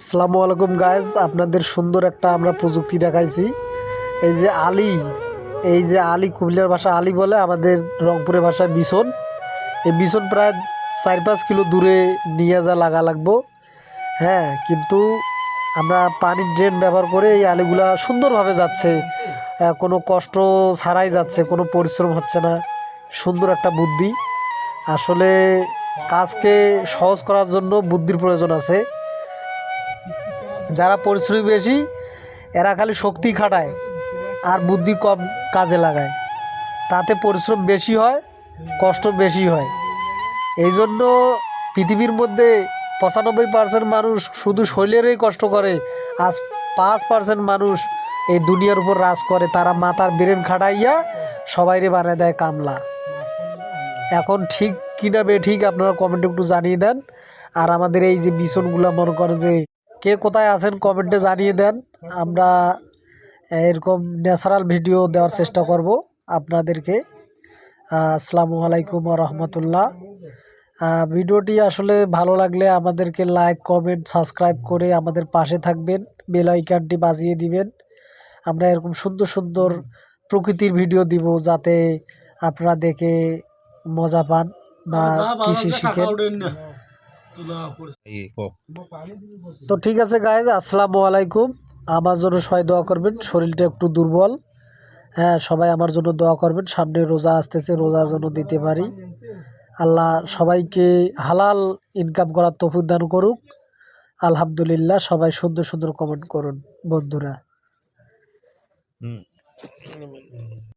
আসসালামু আলাইকুম গাইজ, আপনাদের সুন্দর একটা আমরা প্রযুক্তি দেখাইছি। এই যে আলি, এই যে আলি কুমিল্লার ভাষা আলি বলে, আমাদের রংপুরের ভাষায় বিছন। এই বিছন প্রায় 4-5 কিলো দূরে নিয়ে লাগা লাগবো। হ্যাঁ, কিন্তু আমরা পানির ড্রেন ব্যবহার করে এই আলিগুলা সুন্দরভাবে যাচ্ছে, কোনো কষ্ট ছাড়াই যাচ্ছে, কোনো পরিশ্রম হচ্ছে না। সুন্দর একটা বুদ্ধি। আসলে কাজকে সহজ করার জন্য বুদ্ধির প্রয়োজন আছে। যারা পরিশ্রমী বেশি, এরা খালি শক্তি খাটায় আর বুদ্ধি কম কাজে লাগায়, তাতে পরিশ্রম বেশি হয়, কষ্ট বেশি হয়। এই জন্য পৃথিবীর মধ্যে 95% মানুষ শুধু শরীরেরই কষ্ট করে, আজ 5% মানুষ এই দুনিয়ার উপর রাজ করে। তারা মাথার ব্রেন খাটাইয়া সবাইরে বানিয়ে দেয় কামলা। এখন ঠিক কিনা ঠিক আপনারা কমেন্টে একটু জানিয়ে দেন। আর আমাদের এই যে বিছনগুলো মনে করেন যে কে কোথায় আছেন কমেন্টে জানিয়ে দেন। আমরা এরকম ন্যাচারাল ভিডিও দেওয়ার চেষ্টা করব আপনাদেরকে। আসসালামু আলাইকুম ওয়া রাহমাতুল্লাহ। ভিডিওটি আসলে ভালো লাগলে আমাদেরকে লাইক, কমেন্ট, সাবস্ক্রাইব করে আমাদের পাশে থাকবেন, বেল আইকনটি বাজিয়ে দিবেন। আমরা এরকম সুন্দর সুন্দর প্রকৃতির ভিডিও দিব, যাতে আপনারা দেখে মজা পান বা কৃষি শিখেন। তো ঠিক আছে গাইজ, আসসালামু আলাইকুম। আমার জন্য সবাই দোয়া করবেন, শরীরটা একটু দুর্বল। হ্যাঁ, সবাই আমার জন্য দোয়া করবেন। সামনে রোজা আসতেছে, রোজা যেন দিতে পারি। আল্লাহ সবাইকে হালাল ইনকাম করার তৌফিক দান করুক। আলহামদুলিল্লাহ। সবাই সুন্দর সুন্দর কমেন্ট করুন বন্ধুরা।